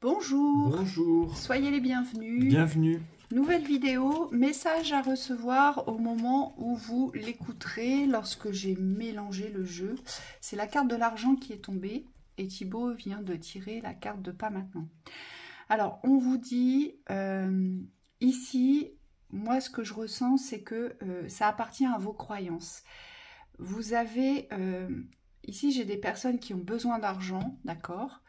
Bonjour, Bonjour, soyez les bienvenus. bienvenue. Nouvelle vidéo, message à recevoir au moment où vous l'écouterez, lorsque j'ai mélangé le jeu. C'est la carte de l'argent qui est tombée et Thibaut vient de tirer la carte de pas maintenant. Alors, on vous dit, ici, moi ce que je ressens, c'est que ça appartient à vos croyances. Vous avez, ici j'ai des personnes qui ont besoin d'argent, d'accord ?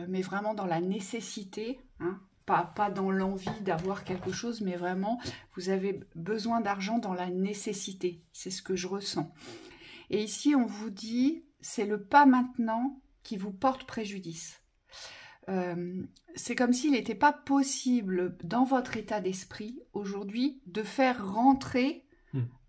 Mais vraiment dans la nécessité, hein, pas dans l'envie d'avoir quelque chose, mais vraiment, vous avez besoin d'argent dans la nécessité. C'est ce que je ressens. Et ici, on vous dit, c'est le pas maintenant qui vous porte préjudice. C'est comme s'il n'était pas possible, dans votre état d'esprit, aujourd'hui, de faire rentrer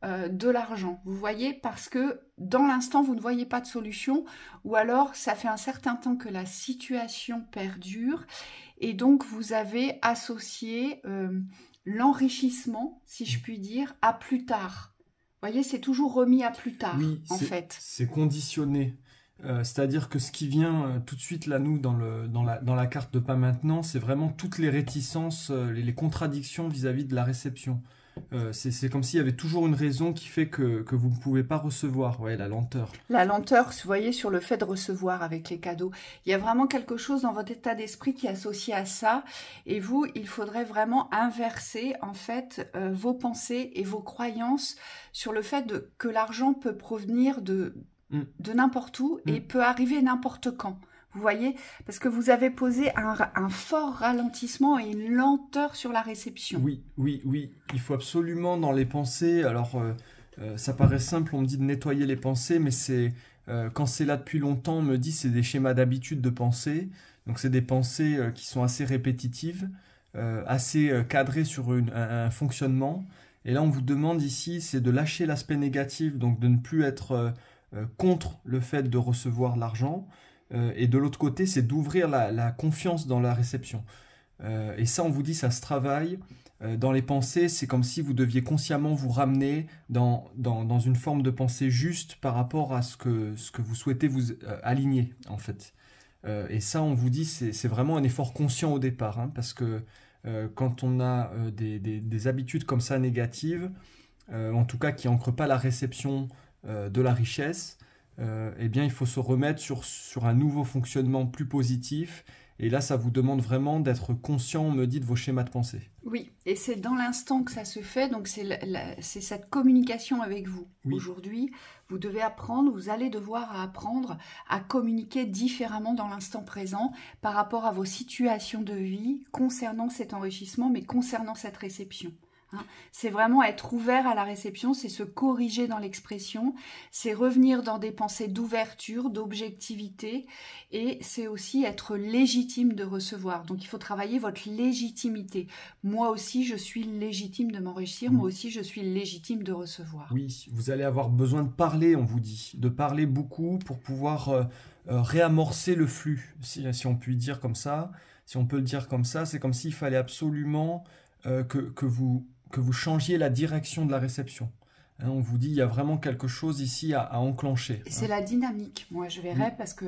de l'argent, vous voyez, parce que dans l'instant vous ne voyez pas de solution, ou alors ça fait un certain temps que la situation perdure et donc vous avez associé l'enrichissement, si je puis dire, à plus tard. Vous voyez, c'est toujours remis à plus tard, Oui, en fait. c'est conditionné. C'est-à-dire que ce qui vient tout de suite là, nous, dans la carte de pas maintenant, c'est vraiment toutes les réticences, les contradictions vis-à-vis de la réception. C'est comme s'il y avait toujours une raison qui fait que vous ne pouvez pas recevoir, ouais, la lenteur. La lenteur, vous voyez, sur le fait de recevoir avec les cadeaux. Il y a vraiment quelque chose dans votre état d'esprit qui est associé à ça. Et vous, il faudrait vraiment inverser, en fait, vos pensées et vos croyances sur le fait que l'argent peut provenir de n'importe où et peut arriver n'importe quand. Vous voyez, parce que vous avez posé un fort ralentissement et une lenteur sur la réception. Oui, oui, oui. Il faut absolument dans les pensées. Alors, ça paraît simple, on me dit de nettoyer les pensées, mais c'est quand c'est là depuis longtemps, on me dit c'est des schémas d'habitude de pensée. Donc, c'est des pensées qui sont assez répétitives, assez cadrées sur un fonctionnement. Et là, on vous demande ici, c'est de lâcher l'aspect négatif, donc de ne plus être contre le fait de recevoir l'argent. Et de l'autre côté, c'est d'ouvrir la confiance dans la réception. Et ça, on vous dit, ça se travaille. Dans les pensées, c'est comme si vous deviez consciemment vous ramener dans une forme de pensée juste par rapport à ce que vous souhaitez vous aligner, en fait. Et ça, on vous dit, c'est vraiment un effort conscient au départ, hein, parce que quand on a des habitudes comme ça négatives, en tout cas qui n'ancrent pas la réception de la richesse, eh bien, il faut se remettre sur un nouveau fonctionnement plus positif. Et là, ça vous demande vraiment d'être conscient, on me dit, de vos schémas de pensée. Oui, et c'est dans l'instant que ça se fait, donc c'est cette communication avec vous. Oui. Aujourd'hui, vous devez apprendre, vous allez devoir apprendre à communiquer différemment dans l'instant présent par rapport à vos situations de vie concernant cet enrichissement, mais concernant cette réception. Hein, c'est vraiment être ouvert à la réception, c'est se corriger dans l'expression, c'est revenir dans des pensées d'ouverture, d'objectivité, et c'est aussi être légitime de recevoir. Donc il faut travailler votre légitimité. Moi aussi, je suis légitime de m'enrichir, moi aussi, je suis légitime de recevoir. Oui, vous allez avoir besoin de parler, on vous dit, de parler beaucoup pour pouvoir réamorcer le flux, si on peut dire comme ça. Si on peut le dire comme ça, c'est comme s'il fallait absolument que vous changiez la direction de la réception. Hein, on vous dit, il y a vraiment quelque chose ici à enclencher. Et c'est la dynamique, moi je verrais, parce que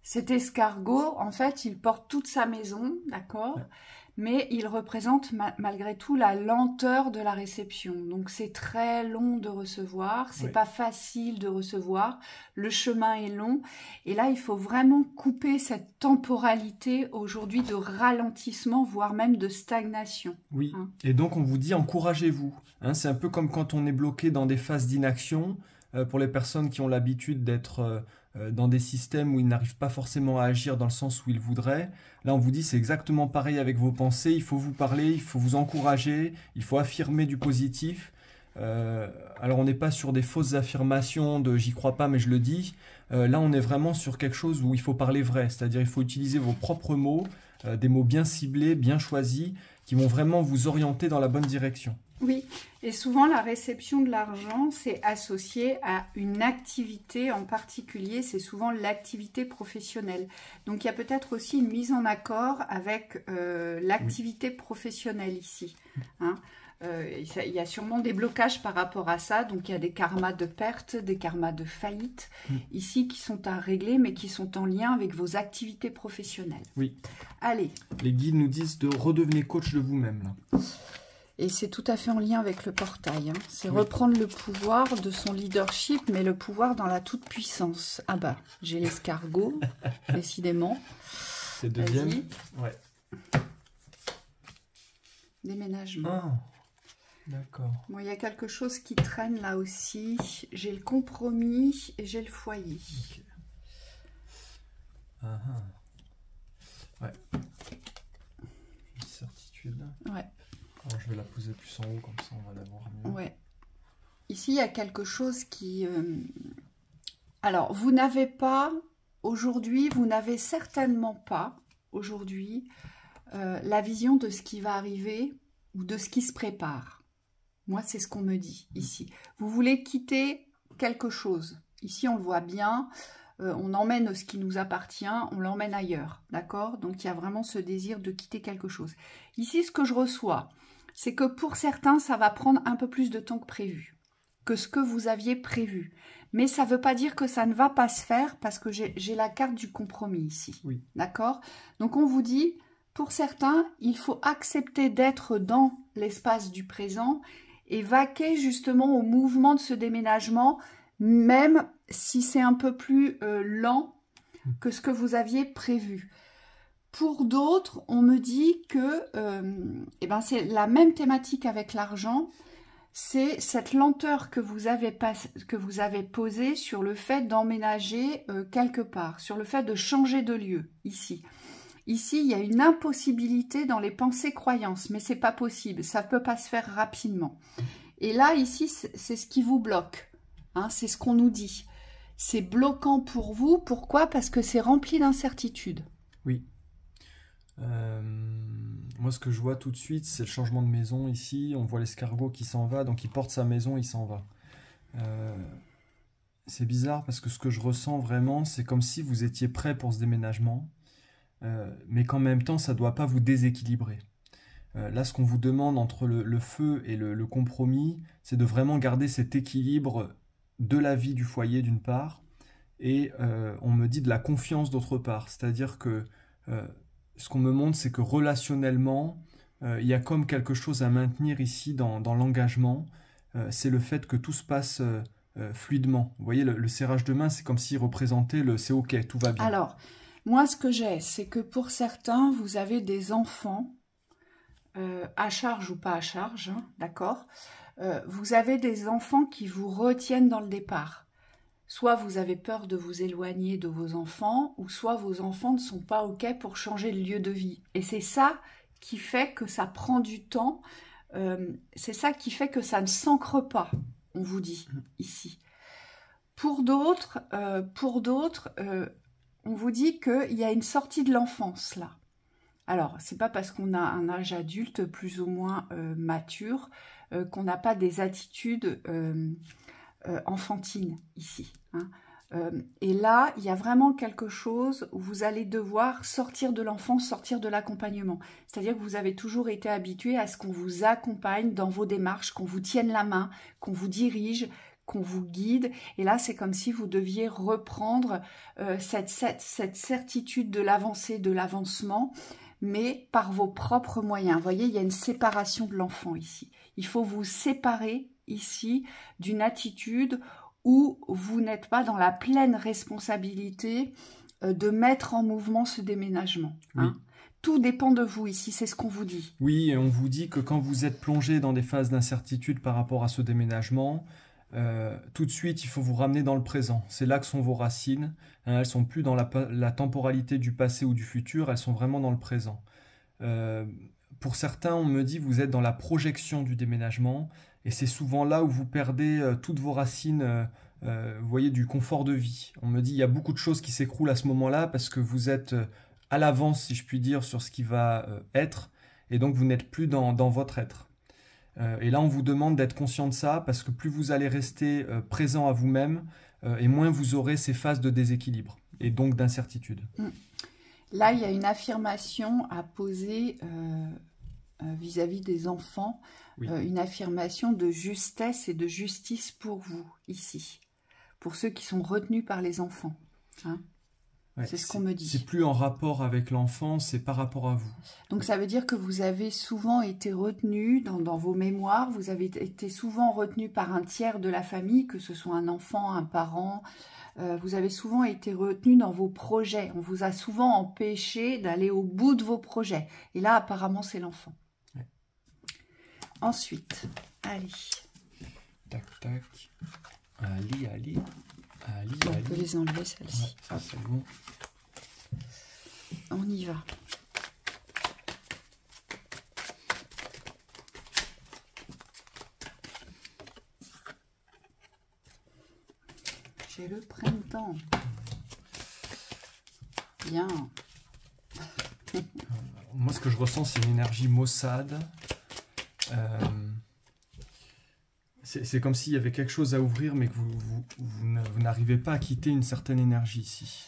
cet escargot, en fait, il porte toute sa maison, d'accord ? Mais il représente malgré tout la lenteur de la réception. Donc c'est très long de recevoir, c'est pas facile de recevoir, le chemin est long. Et là, il faut vraiment couper cette temporalité aujourd'hui de ralentissement, voire même de stagnation. Oui, hein. Et donc on vous dit encouragez-vous. Hein, c'est un peu comme quand on est bloqué dans des phases d'inaction, pour les personnes qui ont l'habitude d'être dans des systèmes où ils n'arrivent pas forcément à agir dans le sens où ils voudraient. Là, on vous dit c'est exactement pareil avec vos pensées. Il faut vous parler, il faut vous encourager, il faut affirmer du positif. Alors, on n'est pas sur des fausses affirmations de j'y crois pas, mais je le dis. Là, on est vraiment sur quelque chose où il faut parler vrai, c'est-à-dire il faut utiliser vos propres mots, des mots bien ciblés, bien choisis, qui vont vraiment vous orienter dans la bonne direction. Oui, et souvent la réception de l'argent, c'est associé à une activité en particulier, c'est souvent l'activité professionnelle. Donc il y a peut-être aussi une mise en accord avec l'activité professionnelle ici. Hein. il y a sûrement des blocages par rapport à ça. Donc, il y a des karmas de perte, des karmas de faillite, ici, qui sont à régler, mais qui sont en lien avec vos activités professionnelles. Oui. Allez. Les guides nous disent de redevenir coach de vous-même, là. Et c'est tout à fait en lien avec le portail. Hein. C'est reprendre le pouvoir de son leadership, mais le pouvoir dans la toute-puissance. Ah bah, j'ai l'escargot, décidément. C'est le deuxième. Ouais. Déménagement. Ah, d'accord. Bon, il y a quelque chose qui traîne là aussi. J'ai le compromis et j'ai le foyer. Okay. Ah, ah. Ouais. Une certitude. Ouais. Alors, je vais la poser plus en haut, comme ça on va la voir mieux. Ouais. Ici, il y a quelque chose qui... Alors, vous n'avez pas, aujourd'hui, vous n'avez certainement pas, aujourd'hui, la vision de ce qui va arriver ou de ce qui se prépare. Moi, c'est ce qu'on me dit ici. Vous voulez quitter quelque chose. Ici, on le voit bien. On emmène ce qui nous appartient, on l'emmène ailleurs. D'accord? Donc, il y a vraiment ce désir de quitter quelque chose. Ici, ce que je reçois, c'est que pour certains, ça va prendre un peu plus de temps que prévu, que ce que vous aviez prévu. Mais ça ne veut pas dire que ça ne va pas se faire, parce que j'ai la carte du compromis ici. Oui. D'accord? Donc, on vous dit, pour certains, il faut accepter d'être dans l'espace du présent et vaquer justement au mouvement de ce déménagement, même si c'est un peu plus lent que ce que vous aviez prévu. Pour d'autres, on me dit que c'est la même thématique avec l'argent, c'est cette lenteur que vous avez posée sur le fait d'emménager quelque part, sur le fait de changer de lieu, ici. Ici, il y a une impossibilité dans les pensées-croyances, mais c'est pas possible, ça ne peut pas se faire rapidement. Et là, ici, c'est ce qui vous bloque, hein, c'est ce qu'on nous dit. C'est bloquant pour vous, pourquoi? Parce que c'est rempli d'incertitudes. Oui. Moi, ce que je vois tout de suite, c'est le changement de maison ici. On voit l'escargot qui s'en va, donc il porte sa maison, il s'en va. C'est bizarre parce que ce que je ressens vraiment, c'est comme si vous étiez prêt pour ce déménagement, mais qu'en même temps, ça ne doit pas vous déséquilibrer. Là, ce qu'on vous demande entre le feu et le compromis, c'est de vraiment garder cet équilibre de la vie du foyer d'une part, et on me dit de la confiance d'autre part. C'est-à-dire que ce qu'on me montre, c'est que relationnellement, il y a comme quelque chose à maintenir ici dans l'engagement. C'est le fait que tout se passe fluidement. Vous voyez, le serrage de main, c'est comme s'il représentait le « c'est ok, tout va bien ». Alors, moi, ce que j'ai, c'est que pour certains, vous avez des enfants, à charge ou pas à charge, hein, d'accord? Vous avez des enfants qui vous retiennent dans le départ. Soit vous avez peur de vous éloigner de vos enfants, ou soit vos enfants ne sont pas OK pour changer le lieu de vie. Et c'est ça qui fait que ça prend du temps, c'est ça qui fait que ça ne s'ancre pas, on vous dit ici. Pour d'autres, on vous dit qu'il y a une sortie de l'enfance là. Alors, c'est pas parce qu'on a un âge adulte plus ou moins mature qu'on n'a pas des attitudes enfantines ici. Hein. Et là, il y a vraiment quelque chose où vous allez devoir sortir de l'enfance, sortir de l'accompagnement. C'est-à-dire que vous avez toujours été habitué à ce qu'on vous accompagne dans vos démarches, qu'on vous tienne la main, qu'on vous dirige, qu'on vous guide. Et là, c'est comme si vous deviez reprendre cette certitude de l'avancée, de l'avancement, mais par vos propres moyens. Vous voyez, il y a une séparation de l'enfant ici. Il faut vous séparer ici d'une attitude où vous n'êtes pas dans la pleine responsabilité de mettre en mouvement ce déménagement. Hein. Oui. Tout dépend de vous ici, c'est ce qu'on vous dit. Oui, et on vous dit que quand vous êtes plongé dans des phases d'incertitude par rapport à ce déménagement, tout de suite, il faut vous ramener dans le présent. C'est là que sont vos racines. Hein, elles ne sont plus dans la temporalité du passé ou du futur, elles sont vraiment dans le présent. Pour certains, on me dit vous êtes dans la projection du déménagement, et c'est souvent là où vous perdez toutes vos racines, vous voyez, du confort de vie. On me dit il y a beaucoup de choses qui s'écroulent à ce moment-là parce que vous êtes à l'avance, si je puis dire, sur ce qui va être, et donc vous n'êtes plus dans votre être. Et là, on vous demande d'être conscient de ça, parce que plus vous allez rester présent à vous-même, et moins vous aurez ces phases de déséquilibre, et donc d'incertitude. Là, il y a une affirmation à poser vis-à-vis des enfants, Oui. une affirmation de justesse et de justice pour vous, ici. Pour ceux qui sont retenus par les enfants. Hein. Ouais, c'est ce qu'on me dit. C'est plus en rapport avec l'enfant, c'est par rapport à vous. Donc ça veut dire que vous avez souvent été retenu dans vos mémoires, vous avez été souvent retenu par un tiers de la famille, que ce soit un enfant, un parent. Vous avez souvent été retenu dans vos projets. On vous a souvent empêché d'aller au bout de vos projets. Et là, apparemment, c'est l'enfant. Ouais. Ensuite, allez. Tac, tac. Ali, Ali. Ali, On Ali. peut les enlever, celles-ci. Ouais, ça, c'est bon. On y va. J'ai le printemps. Bien. Moi, ce que je ressens, c'est une énergie maussade. C'est comme s'il y avait quelque chose à ouvrir, mais que vous n'arrivez pas à quitter une certaine énergie ici.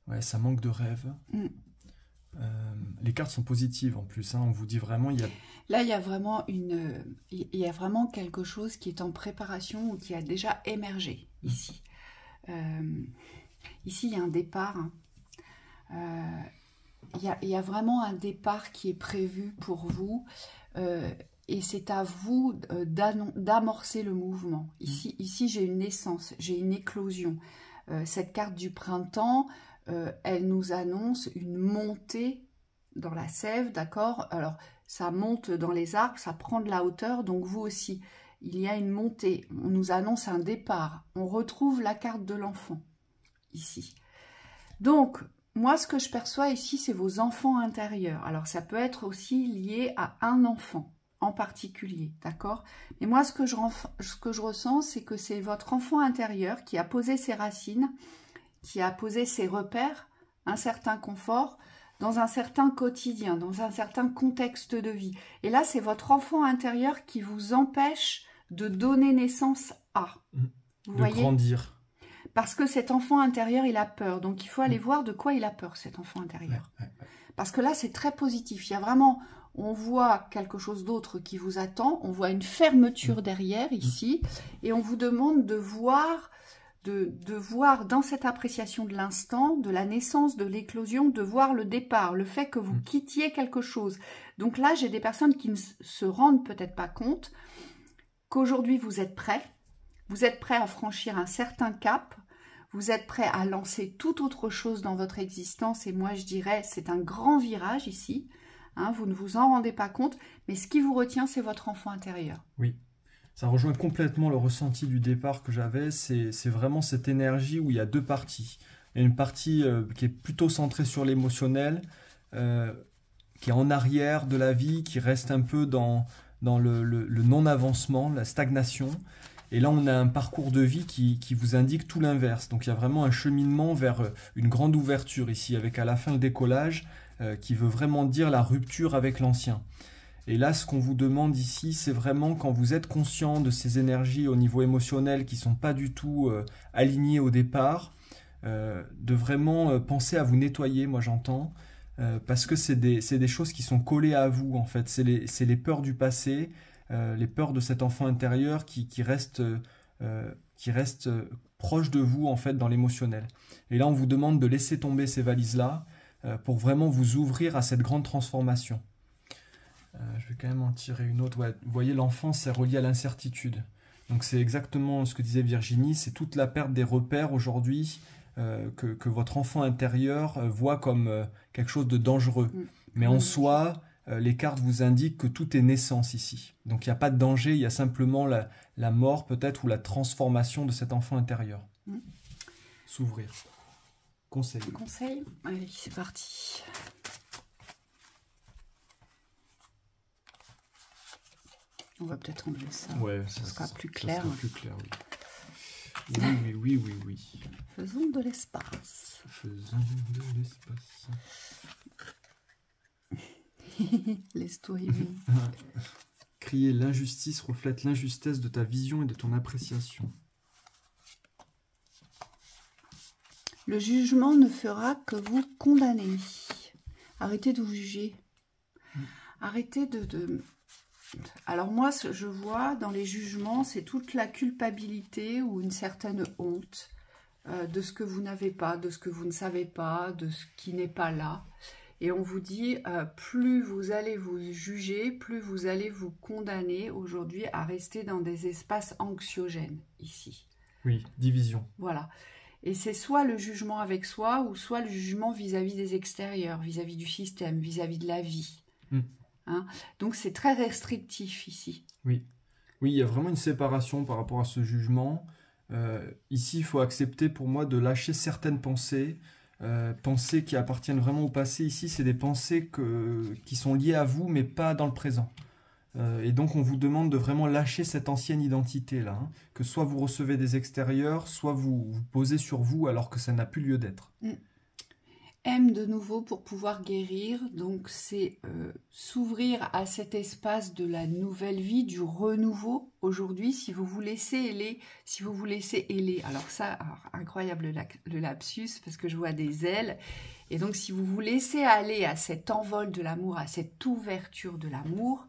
Ouais, ça manque de rêve. Mm. Les cartes sont positives en plus. Hein, on vous dit vraiment, il y a... Là, il y a vraiment quelque chose qui est en préparation ou qui a déjà émergé ici. Ici, il y a un départ. Hein. Il y a vraiment un départ qui est prévu pour vous. Et c'est à vous d'amorcer le mouvement. Ici j'ai une naissance, j'ai une éclosion. Cette carte du printemps, elle nous annonce une montée dans la sève, d'accord? Alors, ça monte dans les arbres, ça prend de la hauteur, donc vous aussi. Il y a une montée, on nous annonce un départ. On retrouve la carte de l'enfant, ici. Donc, moi, ce que je perçois ici, c'est vos enfants intérieurs. Alors, ça peut être aussi lié à un enfant en particulier, d'accord? Mais moi, ce que je ressens, c'est que c'est votre enfant intérieur qui a posé ses racines, qui a posé ses repères, un certain confort, dans un certain quotidien, dans un certain contexte de vie. Et là, c'est votre enfant intérieur qui vous empêche de donner naissance à. Vous voyez ? Grandir. Parce que cet enfant intérieur, il a peur. Donc, il faut aller voir de quoi il a peur, cet enfant intérieur. Ouais. Parce que là, c'est très positif. Il y a vraiment, on voit quelque chose d'autre qui vous attend. On voit une fermeture derrière, ici. Et on vous demande de voir, dans cette appréciation de l'instant, de la naissance, de l'éclosion, de voir le départ, le fait que vous quittiez quelque chose. Donc là, j'ai des personnes qui ne se rendent peut-être pas compte qu'aujourd'hui, vous êtes prêts. Vous êtes prêts à franchir un certain cap. Vous êtes prêts à lancer toute autre chose dans votre existence. Et moi, je dirais, c'est un grand virage ici. Hein, vous ne vous en rendez pas compte. Mais ce qui vous retient, c'est votre enfant intérieur. Oui. Ça rejoint complètement le ressenti du départ que j'avais. C'est vraiment cette énergie où il y a deux parties. Il y a une partie qui est plutôt centrée sur l'émotionnel, qui est en arrière de la vie, qui reste un peu dans le non-avancement, la stagnation. Et là, on a un parcours de vie qui vous indique tout l'inverse. Donc, il y a vraiment un cheminement vers une grande ouverture ici, avec à la fin le décollage, qui veut vraiment dire la rupture avec l'ancien. Et là, ce qu'on vous demande ici, c'est vraiment quand vous êtes conscient de ces énergies au niveau émotionnel qui ne sont pas du tout alignées au départ, de vraiment penser à vous nettoyer, moi j'entends, parce que c'est des choses qui sont collées à vous, en fait. C'est les peurs du passé, les peurs de cet enfant intérieur qui reste proche de vous, en fait, dans l'émotionnel. Et là, on vous demande de laisser tomber ces valises-là pour vraiment vous ouvrir à cette grande transformation. Je vais quand même en tirer une autre. Ouais, vous voyez, l'enfance, c'est relié à l'incertitude. Donc c'est exactement ce que disait Virginie, c'est toute la perte des repères aujourd'hui que votre enfant intérieur voit comme quelque chose de dangereux. Mais en soi, les cartes vous indiquent que tout est naissance ici. Donc il n'y a pas de danger, il y a simplement la mort peut-être ou la transformation de cet enfant intérieur. S'ouvrir. Conseil. Conseil ? Allez, c'est parti. On va peut-être enlever ça. Ouais, ça sera plus clair. Ça sera plus clair, oui. Oui. Faisons de l'espace. Faisons de l'espace. Laisse-toi aimer. Crier l'injustice reflète l'injustesse de ta vision et de ton appréciation. Le jugement ne fera que vous condamner. Arrêtez de vous juger. Arrêtez de... Alors moi, je vois dans les jugements, c'est toute la culpabilité ou une certaine honte de ce que vous n'avez pas, de ce que vous ne savez pas, de ce qui n'est pas là. Et on vous dit, plus vous allez vous juger, plus vous allez vous condamner aujourd'hui à rester dans des espaces anxiogènes, ici. Oui, division. Voilà. Et c'est soit le jugement avec soi, ou soit le jugement vis-à-vis des extérieurs, vis-à-vis du système, vis-à-vis de la vie. Hein? Donc c'est très restrictif ici. Oui. Oui, il y a vraiment une séparation par rapport à ce jugement. Ici, il faut accepter pour moi de lâcher certaines pensées, pensées qui appartiennent vraiment au passé. Ici, c'est des pensées qui sont liées à vous, mais pas dans le présent. Et donc, on vous demande de vraiment lâcher cette ancienne identité-là. Hein, que soit vous recevez des extérieurs, soit vous posez sur vous alors que ça n'a plus lieu d'être. M de nouveau pour pouvoir guérir, donc c'est s'ouvrir à cet espace de la nouvelle vie, du renouveau aujourd'hui, si vous vous laissez ailer, alors ça, incroyable le lapsus, parce que je vois des ailes, et donc si vous vous laissez aller à cet envol de l'amour, à cette ouverture de l'amour,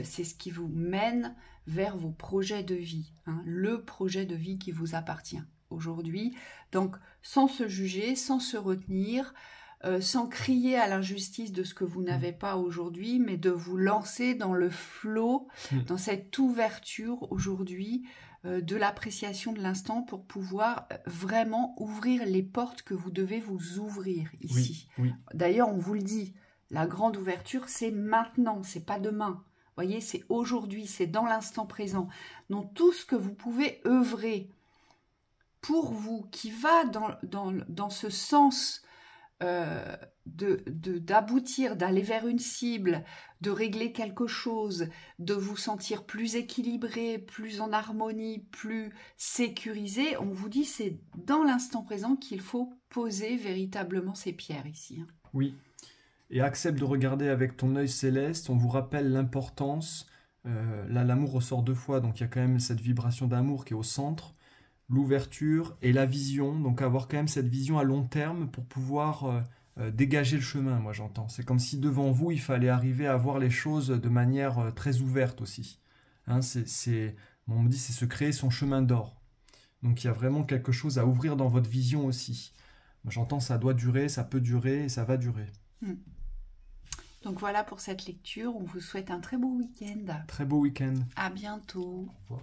c'est ce qui vous mène vers vos projets de vie, hein, le projet de vie qui vous appartient aujourd'hui, donc sans se juger, sans se retenir, sans crier à l'injustice de ce que vous n'avez pas aujourd'hui, mais de vous lancer dans le flot, dans cette ouverture aujourd'hui de l'appréciation de l'instant pour pouvoir vraiment ouvrir les portes que vous devez vous ouvrir ici. Oui. D'ailleurs, on vous le dit, la grande ouverture, c'est maintenant, c'est pas demain. Vous voyez, c'est aujourd'hui, c'est dans l'instant présent. Donc tout ce que vous pouvez œuvrer pour vous, qui va dans ce sens d'aboutir, d'aller vers une cible, de régler quelque chose, de vous sentir plus équilibré, plus en harmonie, plus sécurisé, on vous dit c'est dans l'instant présent qu'il faut poser véritablement ces pierres ici. Hein. Oui, et accepte de regarder avec ton œil céleste, on vous rappelle l'importance, là l'amour ressort 2 fois, donc il y a quand même cette vibration d'amour qui est au centre, l'ouverture et la vision, donc avoir quand même cette vision à long terme pour pouvoir dégager le chemin, moi j'entends. C'est comme si devant vous, il fallait arriver à voir les choses de manière très ouverte aussi. Hein, on me dit, c'est se créer son chemin d'or. Donc il y a vraiment quelque chose à ouvrir dans votre vision aussi. Moi j'entends, ça doit durer, ça peut durer et ça va durer. Donc voilà pour cette lecture, on vous souhaite un très beau week-end. Très beau week-end. À bientôt. Au revoir.